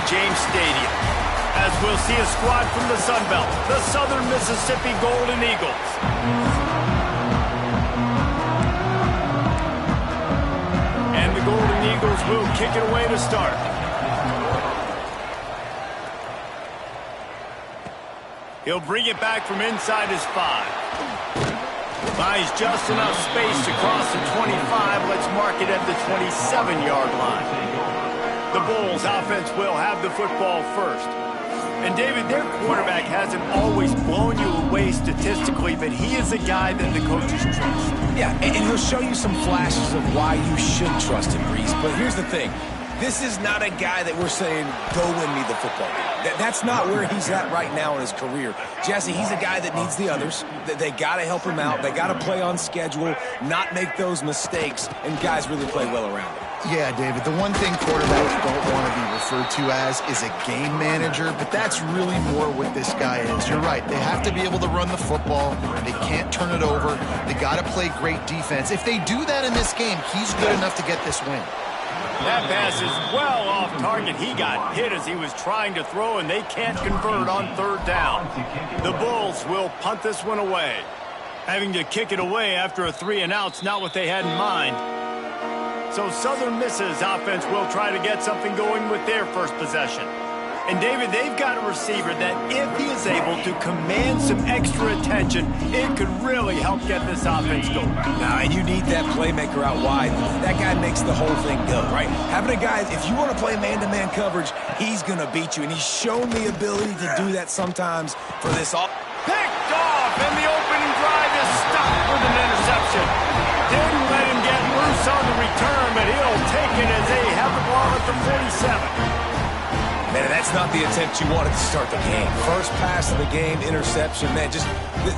James Stadium, as we'll see a squad from the Sun Belt, the Southern Mississippi Golden Eagles. And the Golden Eagles will kick it away to start. He'll bring it back from inside his 5. Buys just enough space to cross the 25. Let's mark it at the 27-yard line. The Bulls offense will have the football first. And David, their quarterback hasn't always blown you away statistically, but he is a guy that the coaches trust. Yeah, and he'll show you some flashes of why you should trust him, Reese. But here's the thing. This is not a guy that we're saying, go win me the football game. That's not where he's at right now in his career. Jesse, he's a guy that needs the others. They got to help him out. They got to play on schedule, not make those mistakes, and guys really play well around him. Yeah, David, the one thing quarterbacks don't want to be referred to as is a game manager, but that's really more what this guy is. You're right. They have to be able to run the football. They can't turn it over. They got to play great defense. If they do that in this game, he's good enough to get this win. That pass is well off target. He got hit as he was trying to throw, and they can't convert on 3rd down. The Bulls will punt this one away. Having to kick it away after a 3-and-out's not what they had in mind. So Southern Miss's offense will try to get something going with their first possession. And David, they've got a receiver that if he is able to command some extra attention, it could really help get this offense going. Nah, and you need that playmaker out wide. That guy makes the whole thing go, right? Having a guy, if you want to play man-to-man coverage, he's going to beat you. And he's shown the ability to do that sometimes for this all. Picked off, and the opening drive is stopped with an interception. Didn't let him get loose on the return, but he'll take it as they have the ball at the 47. Man, that's not the attempt you wanted to start the game. First pass of the game, interception. Man, just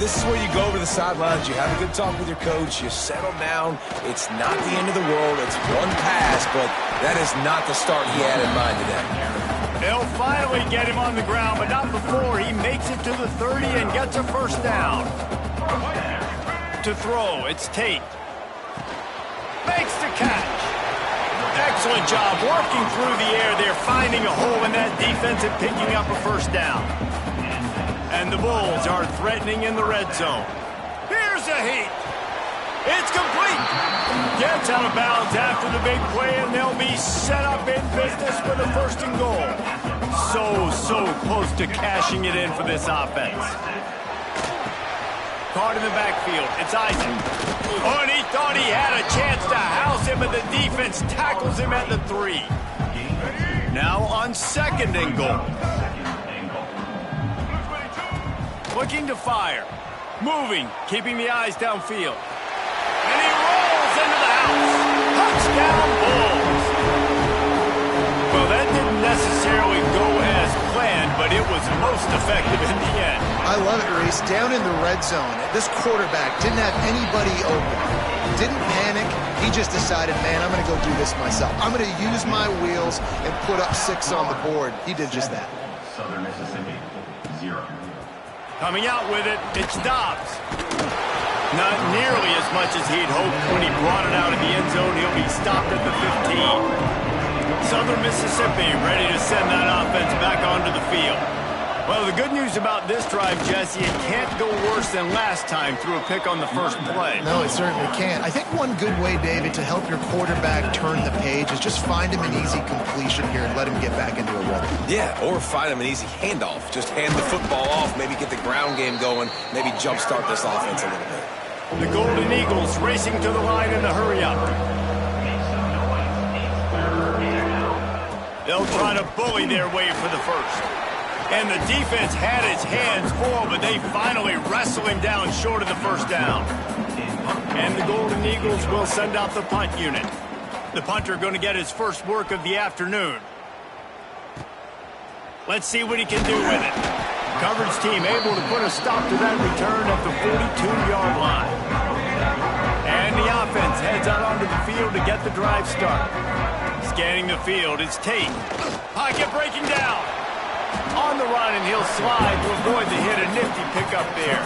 this is where you go over the sidelines. You have a good talk with your coach. You settle down. It's not the end of the world. It's one pass, but that is not the start he had in mind today. They'll finally get him on the ground, but not before he makes it to the 30 and gets a first down. To throw, it's Tate. Makes the catch. Excellent job working through the air there, finding a hole in that defense and picking up a first down. And the Bulls are threatening in the red zone. Here's a heat. It's complete. Gets out of bounds after the big play, and they'll be set up in business with a 1st and goal. So close to cashing it in for this offense. Caught in the backfield. It's Isaac. Oh, and he thought he had a chance to house him, but the defense tackles him at the 3. Now on 2nd and goal. Looking to fire. Moving, keeping the eyes downfield. And he rolls into the house. Touchdown, Bulls. Well, that didn't necessarily go as planned, but it was most effective in the end. I love it, Reese. Down in the red zone, this quarterback didn't have anybody open. Didn't panic. He just decided, man, I'm going to go do this myself. I'm going to use my wheels and put up 6 on the board. He did just that. Southern Mississippi, 0. Coming out with it, it's Dobbs. Not nearly as much as he'd hoped when he brought it out of the end zone. He'll be stopped at the 15. Southern Mississippi ready to send that offense back onto the field. Well, the good news about this drive, Jesse, it can't go worse than last time through a pick on the first play. No, it certainly can't. I think one good way, David, to help your quarterback turn the page is just find him an easy completion here and let him get back into a rhythm. Yeah, or find him an easy handoff. Just hand the football off, maybe get the ground game going, maybe jumpstart this offense a little bit. The Golden Eagles racing to the line in a hurry-up. They'll try to bully their way for the first. And the defense had its hands full, but they finally wrestle him down short of the first down. And the Golden Eagles will send out the punt unit. The punter going to get his first work of the afternoon. Let's see what he can do with it. Coverage team able to put a stop to that return at the 42-yard line. And the offense heads out onto the field to get the drive started. Scanning the field, it's Tate. Pocket breaking down. On the run, and he'll slide to avoid the hit. A nifty pickup there.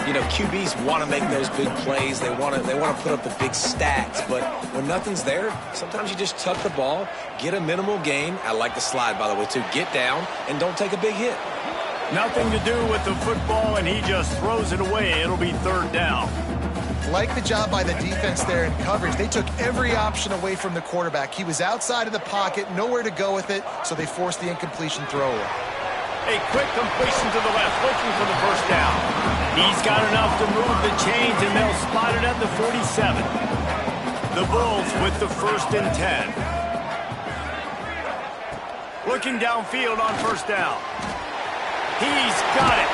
You know, QBs want to make those big plays. They want to put up the big stats. But when nothing's there, sometimes you just tuck the ball, get a minimal gain. I like the slide, by the way, too. Get down and don't take a big hit. Nothing to do with the football, and he just throws it away. It'll be third down. Like the job by the defense there in coverage. They took every option away from the quarterback. He was outside of the pocket, nowhere to go with it, so they forced the incompletion throw. A quick completion to the left, looking for the first down. He's got enough to move the chains, and they'll spot it at the 47. The Bulls with the 1st and 10. Looking downfield on first down. He's got it.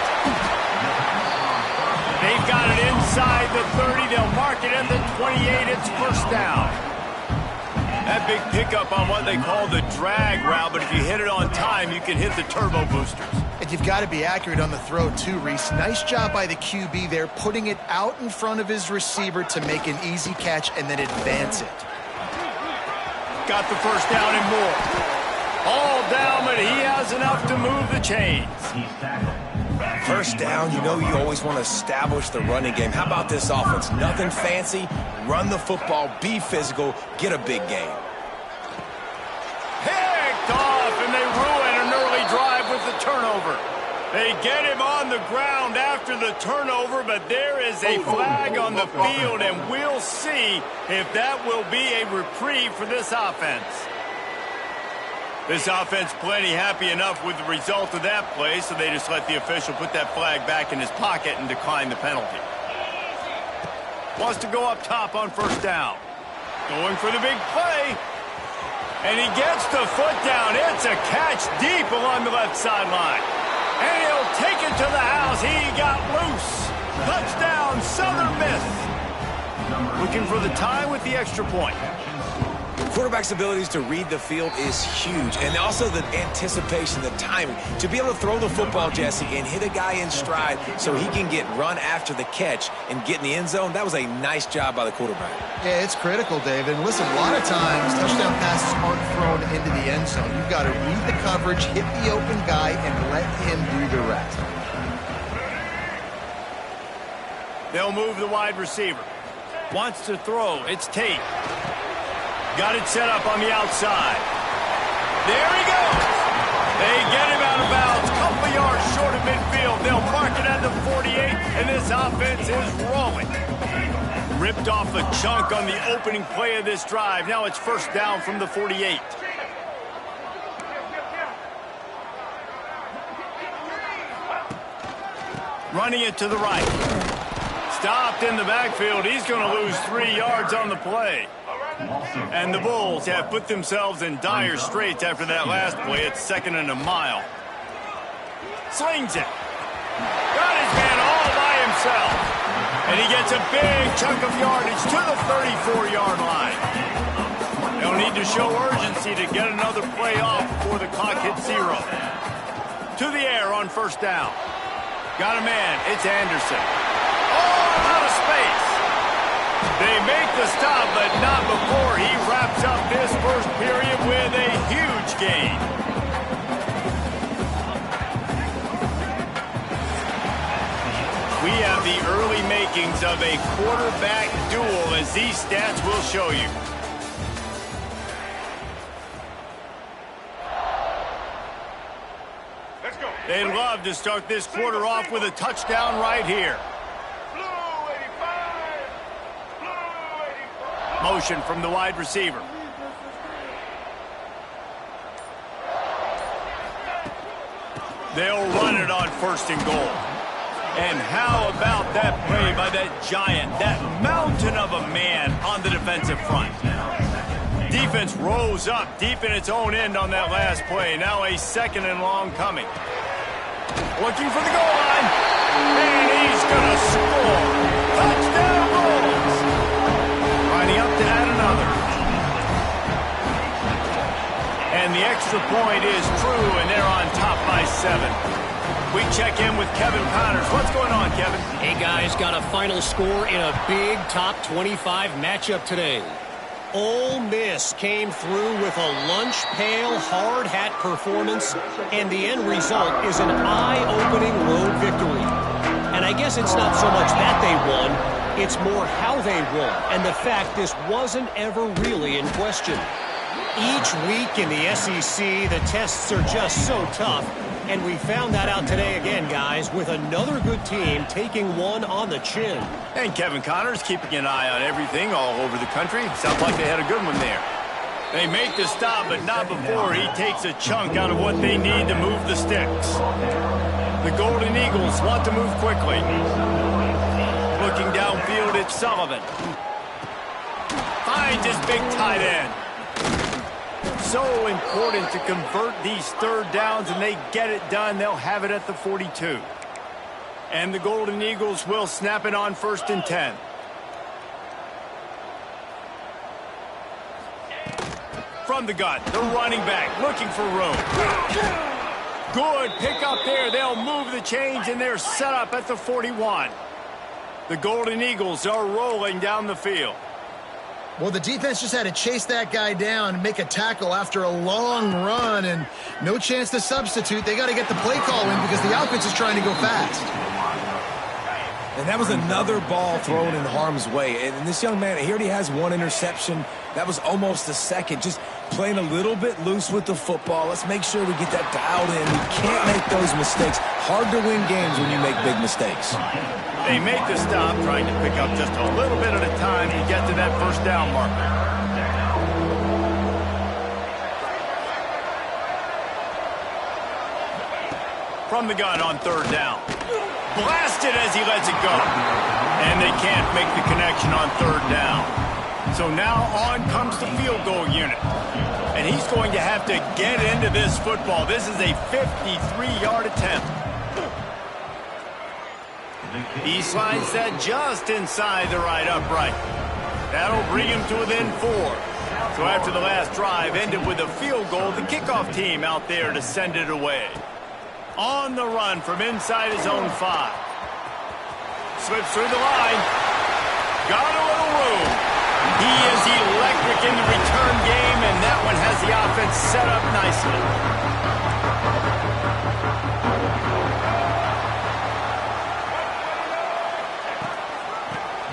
They've got it inside the 30. They'll mark it at the 28. It's first down. That big pickup on what they call the drag route, but if you hit it on time, you can hit the turbo boosters. And you've got to be accurate on the throw, too, Reese. Nice job by the QB there, putting it out in front of his receiver to make an easy catch and then advance it. Got the first down and more. All down, but he has enough to move the chains. First down, you know you always want to establish the running game. How about this offense? Nothing fancy. Run the football, be physical, get a big gain. Picked off, and they ruin an early drive with the turnover. They get him on the ground after the turnover, but there is a flag on the field, and we'll see if that will be a reprieve for this offense. This offense plenty happy enough with the result of that play, so they just let the official put that flag back in his pocket and decline the penalty. Wants to go up top on first down. Going for the big play. And he gets the foot down. It's a catch deep along the left sideline. And he'll take it to the house. He got loose. Touchdown, Southern Miss. Looking for the tie with the extra point. Quarterback's abilities to read the field is huge, and also the anticipation, the timing. To be able to throw the football, Jesse, and hit a guy in stride so he can get run after the catch and get in the end zone, that was a nice job by the quarterback. Yeah, it's critical, David. And listen, a lot of times touchdown passes aren't thrown into the end zone. You've got to read the coverage, hit the open guy, and let him do the rest. They'll move the wide receiver. Wants to throw. It's Tate. Got it set up on the outside. There he goes. They get him out of bounds. Couple yards short of midfield. They'll mark it at the 48, and this offense is rolling. Ripped off a chunk on the opening play of this drive. Now it's first down from the 48. Running it to the right. Stopped in the backfield. He's going to lose 3 yards on the play. And the Bulls have put themselves in dire straits after that last play. It's 2nd and a mile. Slings it. Got his man all by himself. And he gets a big chunk of yardage to the 34-yard line. They'll need to show urgency to get another play off before the clock hits 0. To the air on first down. Got a man. It's Anderson. Oh, out of space. They make the stop, but not before he wraps up this first period with a huge gain. We have the early makings of a quarterback duel, as these stats will show you. They'd love to start this quarter off with a touchdown right here. Motion from the wide receiver. They'll run it on 1st and goal. And how about that play by that giant, that mountain of a man on the defensive front? Defense rose up deep in its own end on that last play. Now a 2nd and long coming. Looking for the goal line. And he's going to score. Touchdown Bulls. Lining up to add another. And the extra point is true, and they're on top by 7. We check in with Kevin Connors. What's going on, Kevin? Hey, guys, got a final score in a big top 25 matchup today. Ole Miss came through with a lunch pail hard hat performance, and the end result is an eye-opening road victory. And I guess it's not so much that they won, it's more how they won, and the fact this wasn't ever really in question. Each week in the SEC, the tests are just so tough, and we found that out today again, guys, with another good team taking one on the chin. And Kevin Connors keeping an eye on everything all over the country. Sounds like they had a good one there. They make the stop, but not before he takes a chunk out of what they need to move the sticks. The Golden Eagles want to move quickly. Looking downfield, it's Sullivan. Finds his big tight end. So important to convert these third downs, and they get it done. They'll have it at the 42. And the Golden Eagles will snap it on 1st and 10. From the gun, the running back looking for room. Good pick up there. They'll move the chains, and they're set up at the 41. The Golden Eagles are rolling down the field. Well, the defense just had to chase that guy down and make a tackle after a long run, and no chance to substitute. They got to get the play call in because the offense is trying to go fast. And that was another ball thrown in harm's way. And this young man, he already has one interception. That was almost a second. Just playing a little bit loose with the football. Let's make sure we get that dialed in. We can't make those mistakes. Hard to win games when you make big mistakes. They make the stop, trying to pick up just a little bit at a time to get to that first down marker. From the gun on 3rd down. Blasted as he lets it go. And they can't make the connection on 3rd down. So now on comes the field goal unit. And he's going to have to get into this football. This is a 53-yard attempt. He slides that just inside the right upright. That'll bring him to within 4. So after the last drive ended with a field goal, the kickoff team out there to send it away. On the run from inside his own 5. Slips through the line. Got a little room. He is electric in the return game, and that one has the offense set up nicely.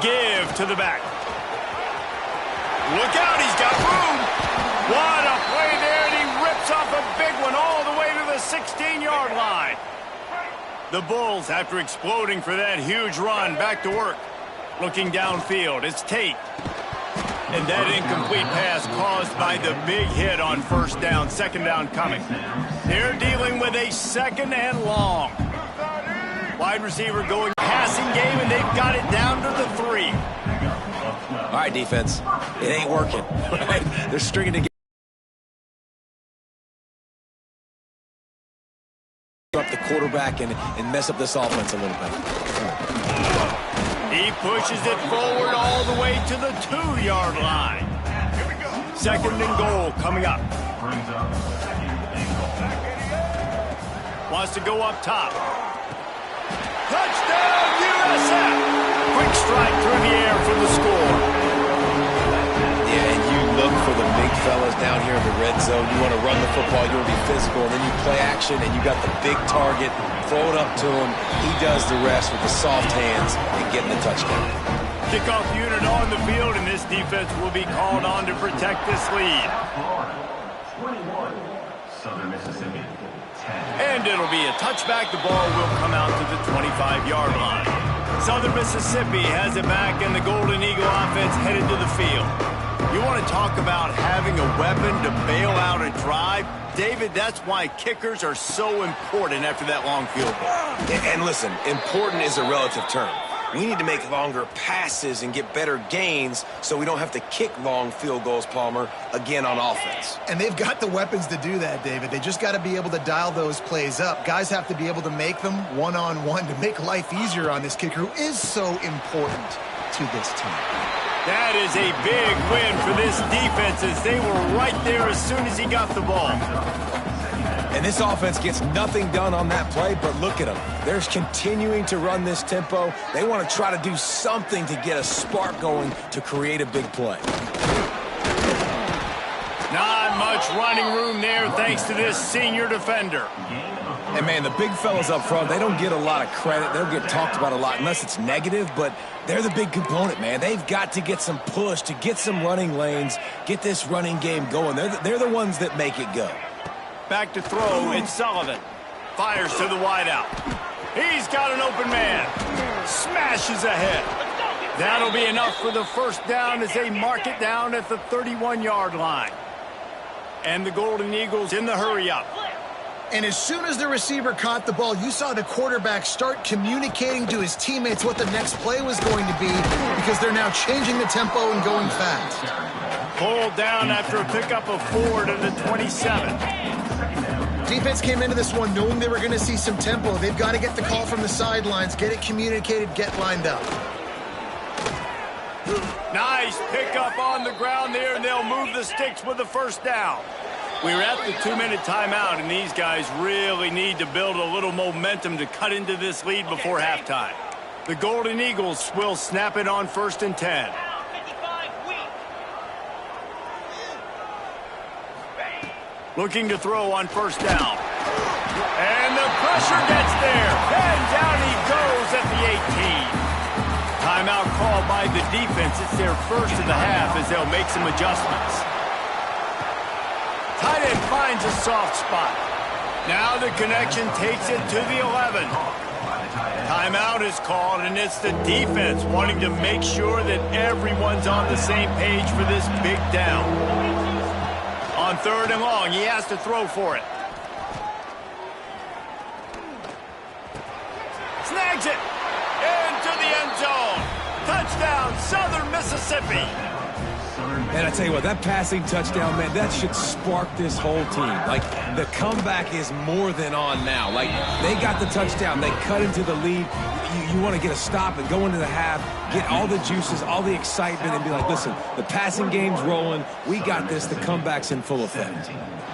Give to the back. Look out, he's got room. What a play there, and he rips off a big one all the way to the 16-yard line. The Bulls, after exploding for that huge run, back to work. Looking downfield, it's Tate. And that incomplete pass caused by the big hit on 1st down, 2nd down coming. They're dealing with a 2nd and long. Wide receiver going passing game, and they've got it down to the 3. All right, defense. It ain't working. Right? They're stringing together up the quarterback and mess up this offense a little bit. He pushes it forward all the way to the 2-yard line. 2nd and goal coming up. Wants to go up top. Touchdown, USF! Quick strike through the air for the score. Yeah, and you look for the big fellas down here in the red zone. You want to run the football, you want to be physical, and then you play action, and you got the big target. Throw it up to him. He does the rest with the soft hands and getting the touchdown. Kickoff unit on the field, and this defense will be called on to protect this lead. 21, Southern Mississippi. And it'll be a touchback. The ball will come out to the 25-yard line. Southern Mississippi has it back, and the Golden Eagle offense headed to the field. You want to talk about having a weapon to bail out a drive? David, that's why kickers are so important after that long field goal. And listen, important is a relative term. We need to make longer passes and get better gains so we don't have to kick long field goals, Palmer, again on offense. And they've got the weapons to do that, David. They just got to be able to dial those plays up. Guys have to be able to make them one-on-one to make life easier on this kicker who is so important to this team. That is a big win for this defense as they were right there as soon as he got the ball. And this offense gets nothing done on that play, but look at them. They're continuing to run this tempo. They want to try to do something to get a spark going to create a big play. Not much running room there thanks to this senior defender. And, man, the big fellas up front, they don't get a lot of credit. They don't get talked about a lot unless it's negative, but they're the big component, man. They've got to get some push, to get some running lanes, get this running game going. They're the ones that make it go. Back to throw, it's Sullivan. Fires to the wideout. He's got an open man. Smashes ahead. That'll be enough for the first down as they mark it down at the 31-yard line. And the Golden Eagles in the hurry-up. And as soon as the receiver caught the ball, you saw the quarterback start communicating to his teammates what the next play was going to be because they're now changing the tempo and going fast. Pulled down after a pickup of 4 to the 27. Defense came into this one knowing they were going to see some tempo. They've got to get the call from the sidelines, get it communicated, get lined up. Nice pickup on the ground there, and they'll move the sticks with the first down. We were at the 2-minute timeout, and these guys really need to build a little momentum to cut into this lead before halftime. The Golden Eagles will snap it on 1st and 10. Looking to throw on 1st down. And the pressure gets there. And down he goes at the 18. Timeout called by the defense. It's their first of the half as they'll make some adjustments. Tight end finds a soft spot. Now the connection takes it to the 11. Timeout is called, and it's the defense wanting to make sure that everyone's on the same page for this big down. On 3rd and long, he has to throw for it. Snags it. Into the end zone. Touchdown, Southern Mississippi. And I tell you what, that passing touchdown, man, that should spark this whole team. Like, the comeback is more than on now. Like, they got the touchdown. They cut into the lead. You want to get a stop and go into the half, get all the juices, all the excitement, and be like, listen, the passing game's rolling. We got this. The comeback's in full effect.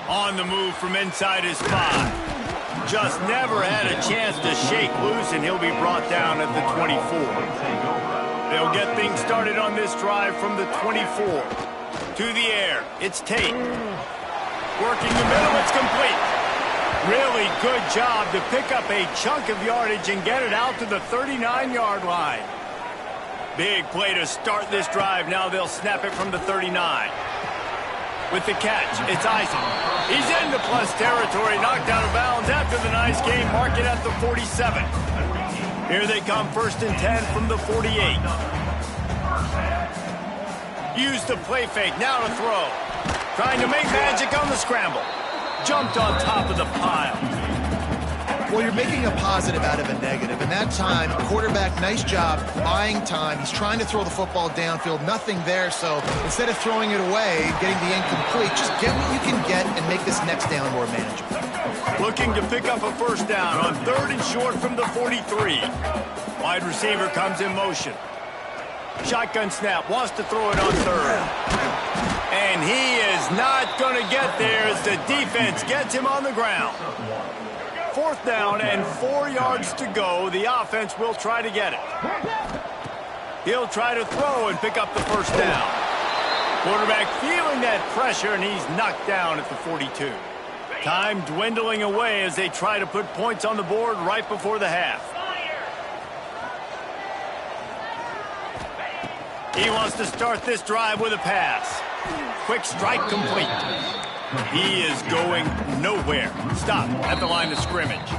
On the move from inside his 5. Just never had a chance to shake loose, and he'll be brought down at the 24. They'll get things started on this drive from the 24. To the air, it's Tate. Working the middle, it's complete. Really good job to pick up a chunk of yardage and get it out to the 39-yard line. Big play to start this drive. Now they'll snap it from the 39. With the catch, it's Isaac. He's into plus territory, knocked out of bounds after the nice game. Mark it at the 47. Here they come, 1st and 10 from the 48. Use the play fake, now to throw. Trying to make magic on the scramble. Jumped on top of the pile. Well, you're making a positive out of a negative. And that time, quarterback, nice job buying time. He's trying to throw the football downfield. Nothing there, so instead of throwing it away, getting the incomplete, just get what you can get and make this next down more manageable. Looking to pick up a first down on 3rd and short from the 43. Wide receiver comes in motion. Shotgun snap, wants to throw it on 3rd. And he is not going to get there as the defense gets him on the ground. 4th down and 4 yards to go. The offense will try to get it. He'll try to throw and pick up the first down. Quarterback feeling that pressure, and he's knocked down at the 42. Time dwindling away as they try to put points on the board right before the half. He wants to start this drive with a pass. Quick strike complete. He is going nowhere. Stop at the line of scrimmage.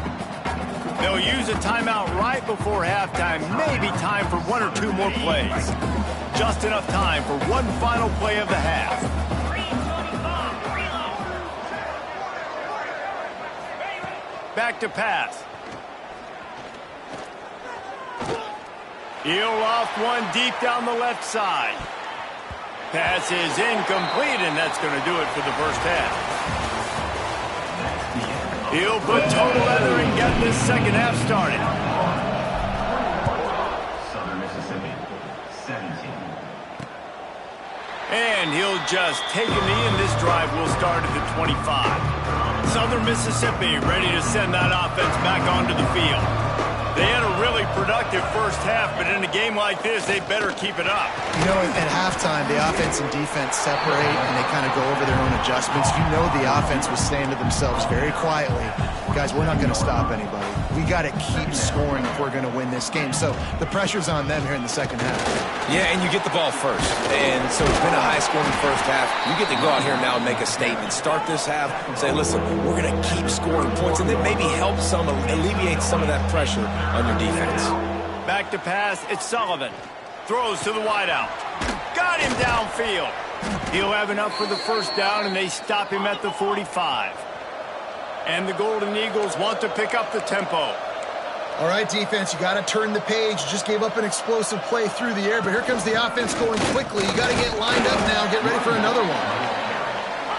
They'll use a timeout right before halftime. Maybe time for 1 or 2 more plays. Just enough time for one final play of the half. Back to pass. He'll loft one deep down the left side. Pass is incomplete, and that's going to do it for the first half. He'll put total leather and get this second half started. Southern Mississippi, 17. And he'll just take a knee, and this drive will start at the 25. Southern Mississippi ready to send that offense back onto the field. They had a really productive first half, but in a game like this, they better keep it up. You know, at halftime, the offense and defense separate, and they kind of go over their own adjustments. You know the offense was saying to themselves very quietly, guys, we're not going to stop anybody. We got to keep scoring if we're going to win this game. So the pressure's on them here in the second half. Yeah, and you get the ball first. And so it's been a high-scoring first half. You get to go out here now and make a statement. Start this half and say, listen, we're going to keep scoring points, and then maybe help alleviate some of that pressure on your defense. Back to pass, it's Sullivan. Throws to the wideout. Got him downfield. He'll have enough for the first down, and they stop him at the 45. And the Golden Eagles want to pick up the tempo. All right, defense, you got to turn the page. You just gave up an explosive play through the air, but here comes the offense going quickly. You got to get lined up now, get ready for another one.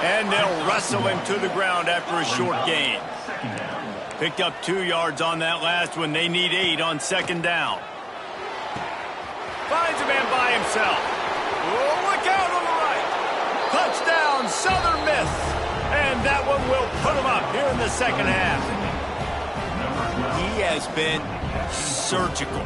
And they'll wrestle him to the ground after a short gain. Picked up 2 yards on that last one. They need 8 on second down. Finds a man by himself. Oh, look out on the right. Touchdown, Southern Miss. And that one will put him up here in the second half. He has been surgical.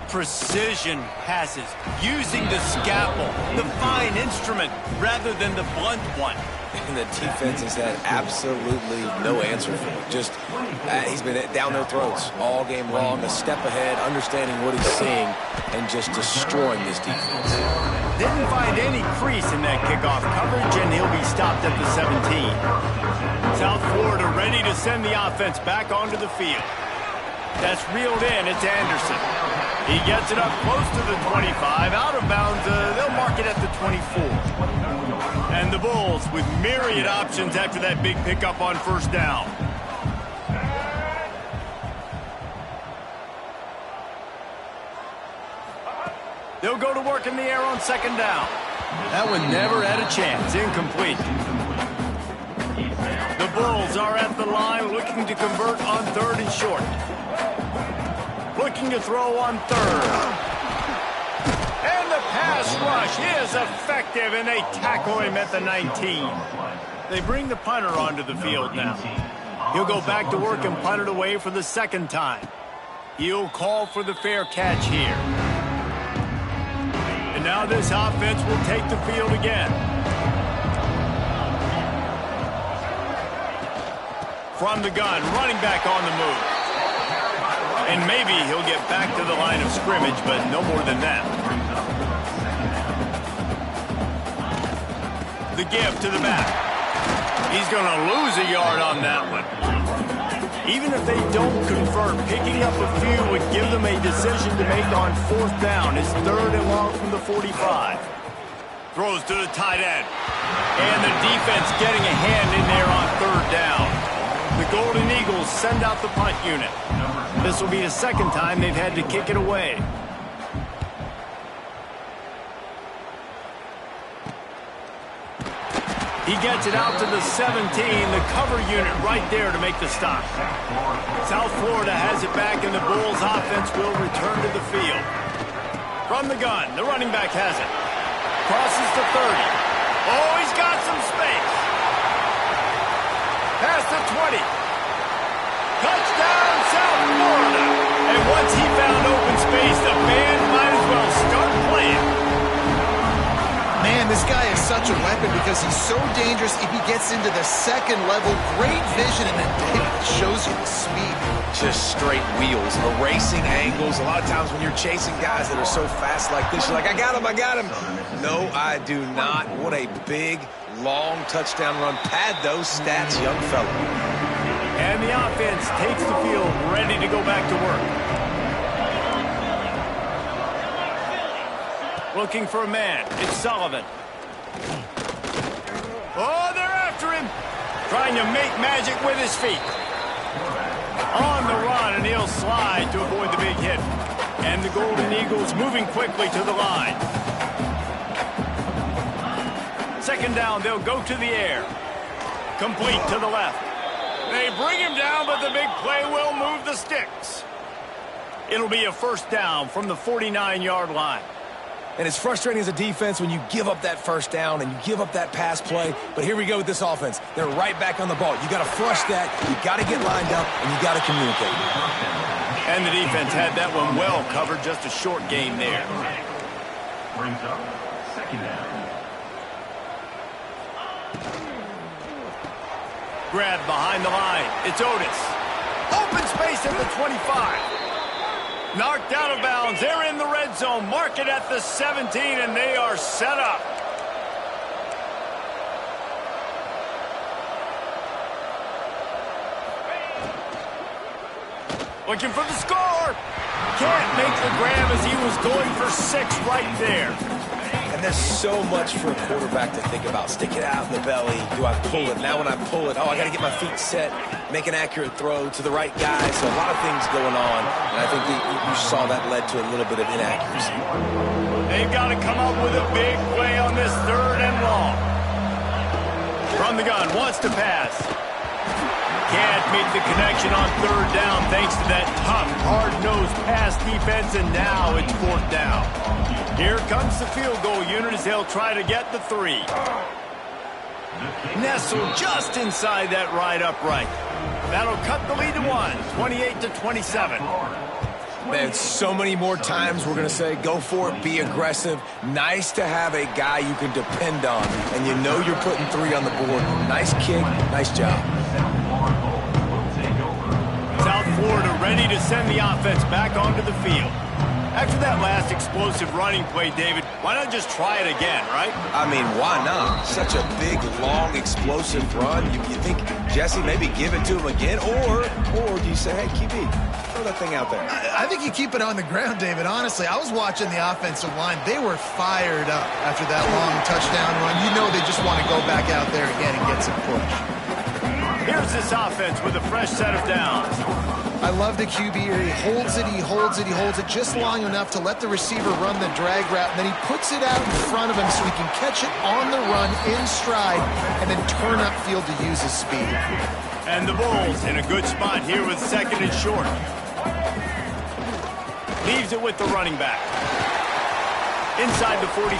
Precision passes. Using the scalpel, the fine instrument, rather than the blunt one. And the defense has had absolutely no answer for it. Just, he's been down their throats all game long, a step ahead, understanding what he's seeing, and just destroying this defense. Didn't find any crease in that kickoff coverage, and he'll be stopped at the 17. South Florida ready to send the offense back onto the field. That's reeled in. It's Anderson. He gets it up close to the 25. Out of bounds, they'll mark it at the 24. And the Bulls with myriad options after that big pickup on first down. They'll go to work in the air on second down. That one never had a chance. Incomplete. The Bulls are at the line looking to convert on third and short. Looking to throw on third. And the pass rush is effective, and they tackle him at the 19. They bring the punter onto the field now. He'll go back to work and punt it away for the second time. He'll call for the fair catch here. And now this offense will take the field again. From the gun, running back on the move. And maybe he'll get back to the line of scrimmage, but no more than that. The give to the back. He's going to lose a yard on that one. Even if they don't convert, picking up a few would give them a decision to make on fourth down. It's third and long from the 45. Throws to the tight end. And the defense getting a hand in there on third down. The Golden Eagles send out the punt unit. This will be the second time they've had to kick it away. He gets it out to the 17, the cover unit right there to make the stop. South Florida has it back, and the Bulls offense will return to the field. From the gun, the running back has it. Crosses to 30. Oh, he's got some space. Past the 20. Touchdown, South Florida. And once he found open space, the band might as well start playing. Man, this guy is such a weapon because he's so dangerous if he gets into the second level. Great vision, and it shows you the speed. Just straight wheels, erasing angles. A lot of times when you're chasing guys that are so fast like this, you're like, I got him, I got him. No, I do not. What a big, long touchdown run. Pad those stats, young fella. And the offense takes the field, ready to go back to work. Looking for a man. It's Sullivan. Oh, they're after him. Trying to make magic with his feet. On the run, and he'll slide to avoid the big hit. And the Golden Eagles moving quickly to the line. Second down, they'll go to the air. Complete to the left. They bring him down, but the big play will move the sticks. It'll be a first down from the 49-yard line. And it's frustrating as a defense when you give up that first down and you give up that pass play. But here we go with this offense. They're right back on the ball. You got to flush that. You got to get lined up, and you got to communicate. And the defense had that one well covered. Just a short game there. Brings up second down. Grab behind the line. It's Otis. Open space at the 25. Knocked out of bounds. They're in the red zone. Mark it at the 17, and they are set up. Looking for the score. Can't make the grab as he was going for 6 right there. And there's so much for a quarterback to think about. Stick it out in the belly. Do I pull it? Now when I pull it, I got to get my feet set, make an accurate throw to the right guy. So a lot of things going on. And I think you saw that led to a little bit of inaccuracy. They've got to come up with a big play on this 3rd and long. From the gun, wants to pass. Can't make the connection on 3rd down thanks to that tough, hard-nosed pass defense, and now it's 4th down. Here comes the field goal unit as they'll try to get the 3. Nestled just inside that right upright. That'll cut the lead to 1, 28-27. Man, so many more times we're going to say, go for it, be aggressive. Nice to have a guy you can depend on, and you know you're putting 3 on the board. Nice kick, nice job. South Florida ready to send the offense back onto the field. After that last explosive running play, David, why not just try it again, right? I mean, why not? Such a big, long, explosive run. You think, Jesse, maybe give it to him again? Or do you say, hey, QB, throw that thing out there? I think you keep it on the ground, David. Honestly, I was watching the offensive line. They were fired up after that long touchdown run. You know they just want to go back out there again and get some push. Here's this offense with a fresh set of downs. I love the QB here. He holds it, he holds it, he holds it just long enough to let the receiver run the drag route, and then he puts it out in front of him so he can catch it on the run in stride and then turn upfield to use his speed. And the Bulls in a good spot here with 2nd and short. Leaves it with the running back. Inside the 45.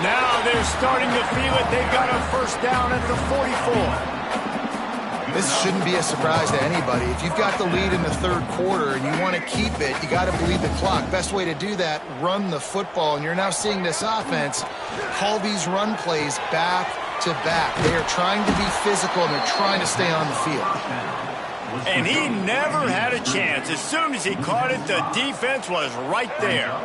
Now they're starting to feel it. They've got a 1st down at the 44. This shouldn't be a surprise to anybody. If you've got the lead in the 3rd quarter and you want to keep it, you got to bleed the clock. Best way to do that, run the football. And you're now seeing this offense call these run plays back to back. They are trying to be physical, and they're trying to stay on the field. And he never had a chance. As soon as he caught it, the defense was right there.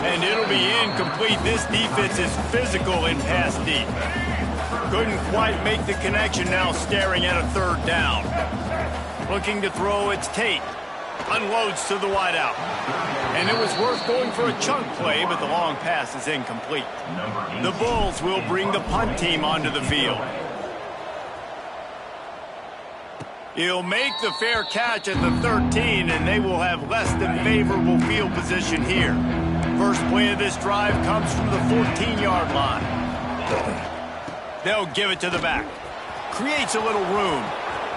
And it'll be incomplete. This defense is physical in pass deep. Couldn't quite make the connection, now staring at a 3rd down. Looking to throw, it's Tate. Unloads to the wideout. And it was worth going for a chunk play, but the long pass is incomplete. The Bulls will bring the punt team onto the field. He'll make the fair catch at the 13, and they will have less than favorable field position here. First play of this drive comes from the 14-yard line. They'll give it to the back. Creates a little room.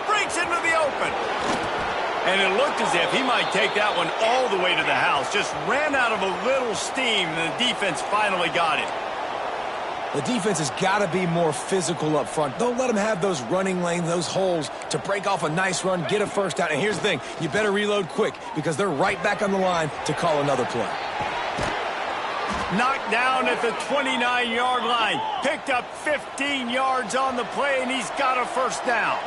Breaks into the open. And it looked as if he might take that one all the way to the house. Just ran out of a little steam, and the defense finally got it. The defense has got to be more physical up front. Don't let them have those running lanes, those holes to break off a nice run, get a 1st down. And here's the thing, you better reload quick because they're right back on the line to call another play. Knocked down at the 29-yard line. Picked up 15 yards on the play, and he's got a 1st down.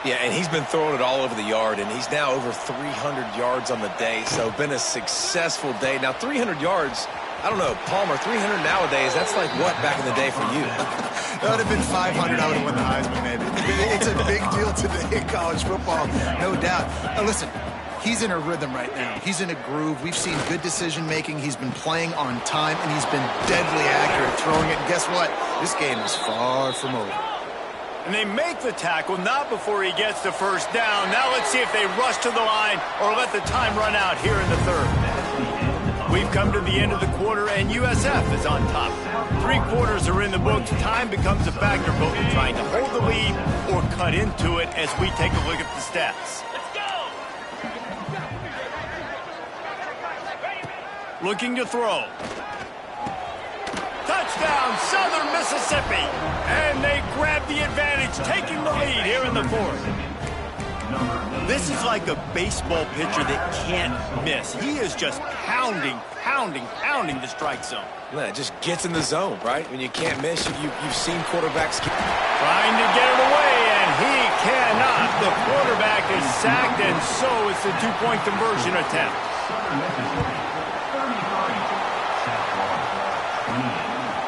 Yeah, and he's been throwing it all over the yard, and he's now over 300 yards on the day, so been a successful day. Now, 300 yards, I don't know, Palmer, 300 nowadays, that's like what back in the day for you? That would have been 500. I would have won the Heisman, man. It's a big deal today in college football, no doubt. Now, listen. He's in a rhythm right now. He's in a groove. We've seen good decision-making. He's been playing on time, and he's been deadly accurate throwing it. And guess what? This game is far from over. And they make the tackle, not before he gets the 1st down. Now let's see if they rush to the line or let the time run out here in the 3rd. We've come to the end of the quarter, and USF is on top. 3 quarters are in the books. Time becomes a factor, both in trying to hold the lead or cut into it as we take a look at the stats. Looking to throw. Touchdown, Southern Mississippi. And they grab the advantage, taking the lead here in the 4th. This is like a baseball pitcher that can't miss. He is just pounding the strike zone. Yeah, it just gets in the zone, right? When you can't miss, you've seen quarterbacks trying to get it away, and he cannot. The quarterback is sacked, and so it's a two-point conversion attempt.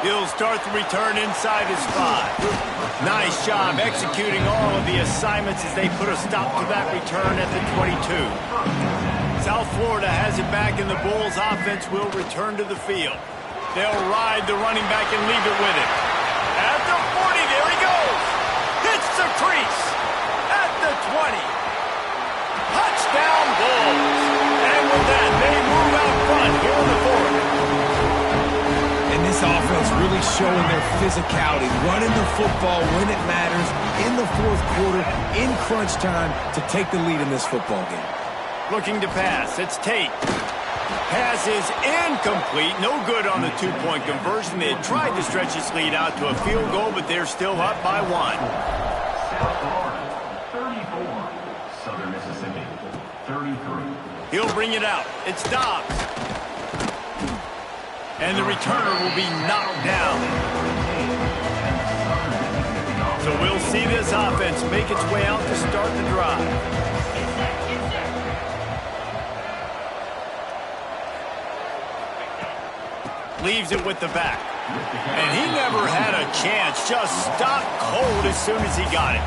He'll start the return inside his 5. Nice job executing all of the assignments as they put a stop to that return at the 22. South Florida has it back, and the Bulls offense will return to the field. They'll ride the running back and leave it with him. At the 40, there he goes. Hits the crease. At the 20. Touchdown Bulls. And with that, they move out front here in the fourth. And this offense really showing their physicality, running the football when it matters, in the fourth quarter, in crunch time, to take the lead in this football game. Looking to pass. It's Tate. Pass is incomplete. No good on the two-point conversion. They had tried to stretch this lead out to a field goal, but they're still up by 1. South Florida, 34. Southern Mississippi, 33. He'll bring it out. It's Dobbs. And the returner will be knocked down. So we'll see this offense make its way out to start the drive. Leaves it with the back. And he never had a chance. Just stopped cold as soon as he got it.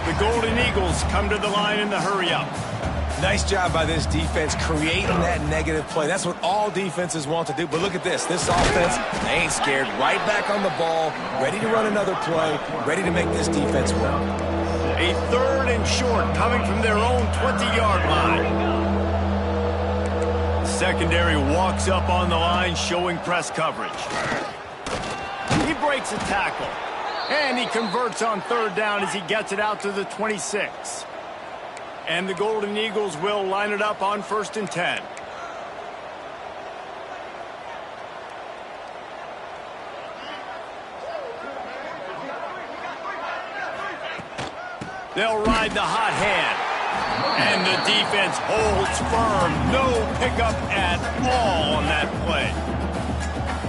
The Golden Eagles come to the line in the hurry-up. Nice job by this defense creating that negative play. That's what all defenses want to do. But look at this. This offense, they ain't scared. Right back on the ball, ready to run another play, ready to make this defense work. A 3rd and short coming from their own 20-yard line. Secondary walks up on the line, showing press coverage. He breaks a tackle. And he converts on 3rd down as he gets it out to the 26. And the Golden Eagles will line it up on 1st and 10. They'll ride the hot hand. And the defense holds firm. No pickup at all on that play.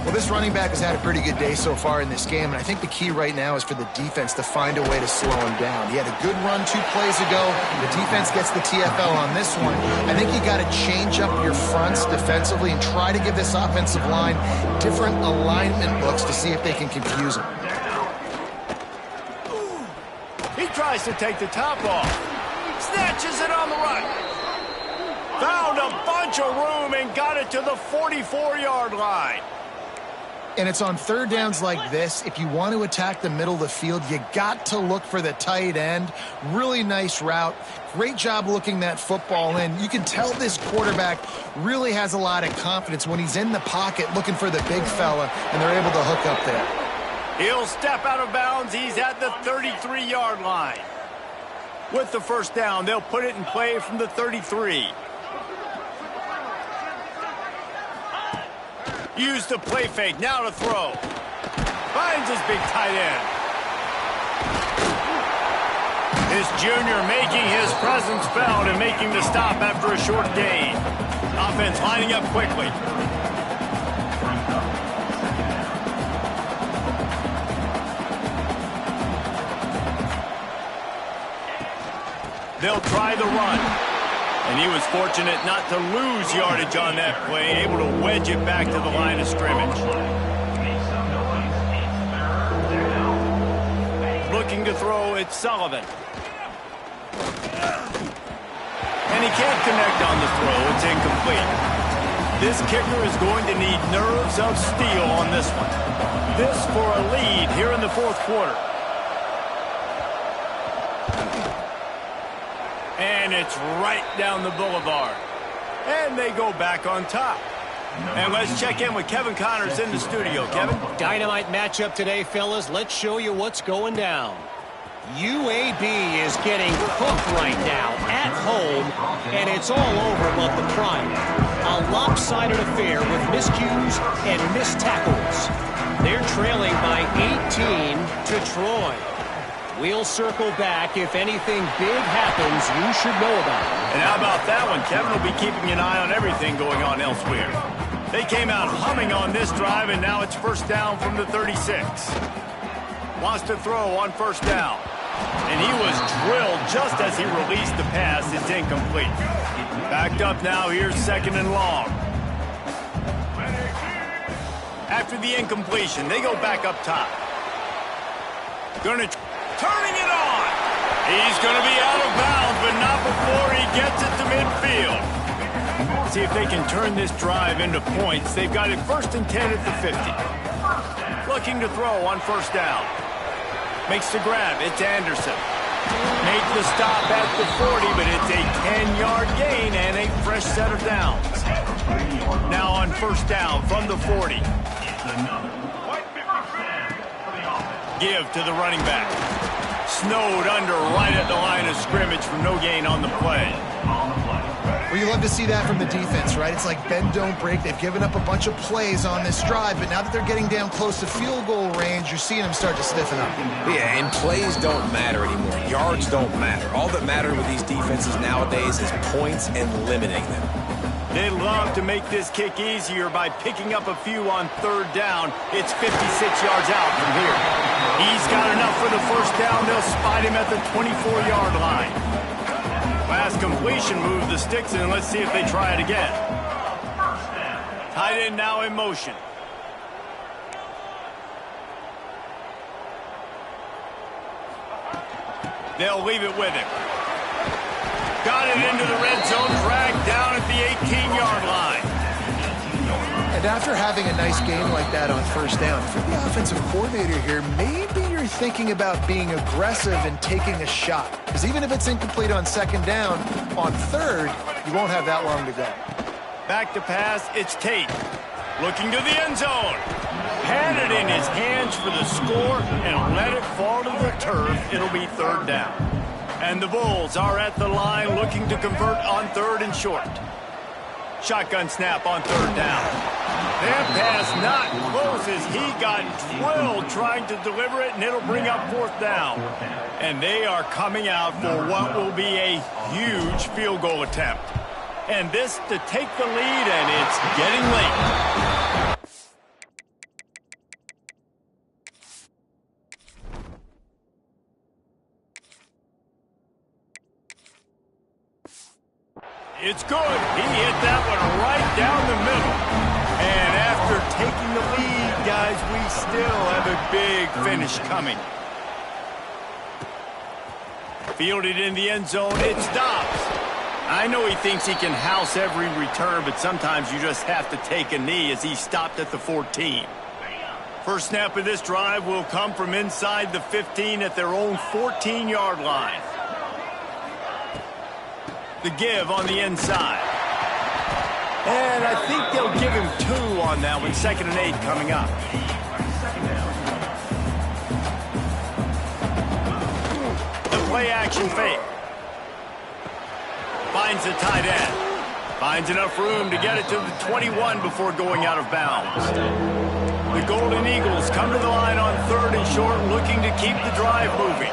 Well, this running back has had a pretty good day so far in this game, and I think the key right now is for the defense to find a way to slow him down. He had a good run 2 plays ago. The defense gets the TFL on this one. I think you got to change up your fronts defensively and try to give this offensive line different alignment looks to see if they can confuse him. He tries to take the top off. Snatches it on the run. Found a bunch of room and got it to the 44-yard line. And it's on 3rd downs like this. If you want to attack the middle of the field, you got to look for the tight end. Really nice route. Great job looking that football in. You can tell this quarterback really has a lot of confidence when he's in the pocket looking for the big fella, and they're able to hook up there. He'll step out of bounds. He's at the 33-yard line. With the 1st down, they'll put it in play from the 33. Use the play fake, now to throw. Finds his big tight end. This junior making his presence felt and making the stop after a short gain. Offense lining up quickly. They'll try the run. And he was fortunate not to lose yardage on that play, able to wedge it back to the line of scrimmage. Looking to throw, it's Sullivan. And he can't connect on the throw, it's incomplete. This kicker is going to need nerves of steel on this one. This for a lead here in the 4th quarter. And it's right down the boulevard. And they go back on top. And let's check in with Kevin Connors in the studio. Kevin? Dynamite matchup today, fellas. Let's show you what's going down. UAB is getting cooked right now at home, and it's all over above the Prime. A lopsided affair with miscues and missed tackles. They're trailing by 18 to Troy. We'll circle back. If anything big happens, you should know about it. And how about that one? Kevin will be keeping an eye on everything going on elsewhere. They came out humming on this drive, and now it's first down from the 36. Wants to throw on first down. And he was drilled just as he released the pass. It's incomplete. Backed up now. Here's second and long. After the incompletion, they go back up top. Turning it on. He's going to be out of bounds, but not before he gets it to midfield. See if they can turn this drive into points. They've got it first and 10 at the 50. Looking to throw on first down. Makes the grab. It's Anderson. Make the stop at the 40, but it's a 10-yard gain and a fresh set of downs. Now on first down from the 40. Give to the running back. Snowed under right at the line of scrimmage for no gain on the play. Well, you love to see that from the defense, right? It's like bend, don't break. They've given up a bunch of plays on this drive, but now that they're getting down close to field goal range, you're seeing them start to stiffen up. Yeah, and plays don't matter anymore. Yards don't matter. All that matters with these defenses nowadays is points and limiting them. They love to make this kick easier by picking up a few on third down. It's 56 yards out from here. He's got enough for the first down. They'll spot him at the 24-yard line. Last completion moved the sticks, and let's see if they try it again. Tight end now in motion. They'll leave it with him. Got it into the red zone, dragged down at the 18-yard line. And after having a nice game like that on first down, for the offensive coordinator here, maybe you're thinking about being aggressive and taking a shot. Because even if it's incomplete on second down, on third, you won't have that long to go. Back to pass, it's Tate. Looking to the end zone. Had it in his hands for the score and let it fall to the turf. It'll be third down. And the Bulls are at the line looking to convert on third and short. Shotgun snap on third down. That pass not close as he got drilled trying to deliver it, and it'll bring up fourth down. And they are coming out for what will be a huge field goal attempt. And this to take the lead, and it's getting late. It's good. He hit that one right down the middle. And after taking the lead, guys, we still have a big finish coming. Fielded in the end zone, it stops. I know he thinks he can house every return, but sometimes you just have to take a knee as he stopped at the 14. First snap of this drive will come from inside the 15 at their own 14-yard line. The give on the inside. And I think they'll give him 2 on that one. Second and 8 coming up. The play action fake. Finds the tight end. Finds enough room to get it to the 21 before going out of bounds. The Golden Eagles come to the line on third and short, looking to keep the drive moving.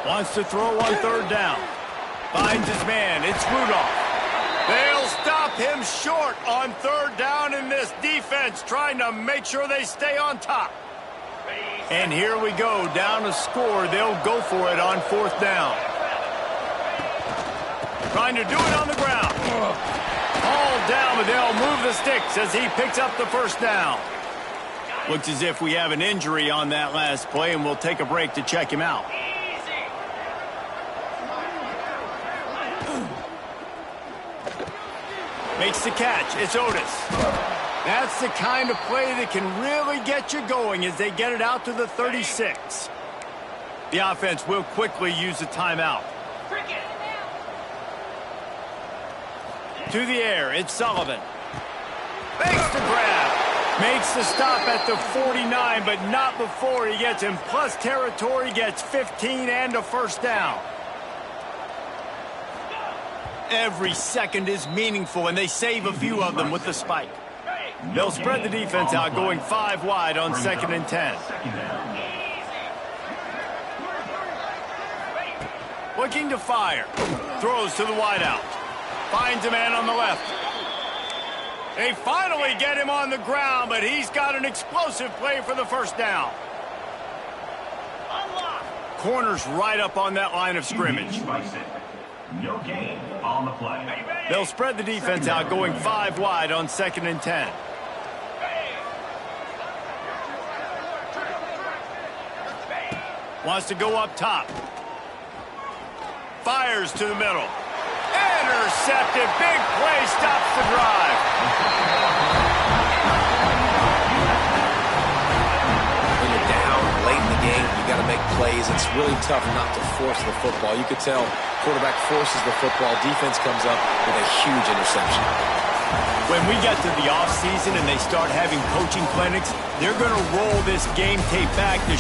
Wants to throw on third down. Finds his man. It's Rudolph. They'll stop him short on third down in this defense, trying to make sure they stay on top. And here we go. Down to score. They'll go for it on fourth down. Trying to do it on the ground. Hauled down, but they'll move the sticks as he picks up the first down. Looks as if we have an injury on that last play, and we'll take a break to check him out. Makes the catch. It's Otis. That's the kind of play that can really get you going as they get it out to the 36. The offense will quickly use a timeout. To the air, it's Sullivan. Makes the grab. Makes the stop at the 49, but not before he gets in plus territory, gets 15 and a first down. Every second is meaningful, and they save a few of them with the spike. They'll spread the defense out, going 5 wide on 2nd and 10. Second down. Looking to fire. Throws to the wideout. Finds a man on the left. They finally get him on the ground, but he's got an explosive play for the first down. Corner's right up on that line of scrimmage. No gain on the play. They'll spread the defense out, going 5 wide on 2nd and 10. Wants to go up top. Fires to the middle. Intercepted. Big play stops the drive. When you're down late in the game, you got to make plays. It's really tough not to force the football. You could tell quarterback forces the football. Defense comes up with a huge interception. When we get to the offseason and they start having coaching clinics, they're going to roll this game tape back to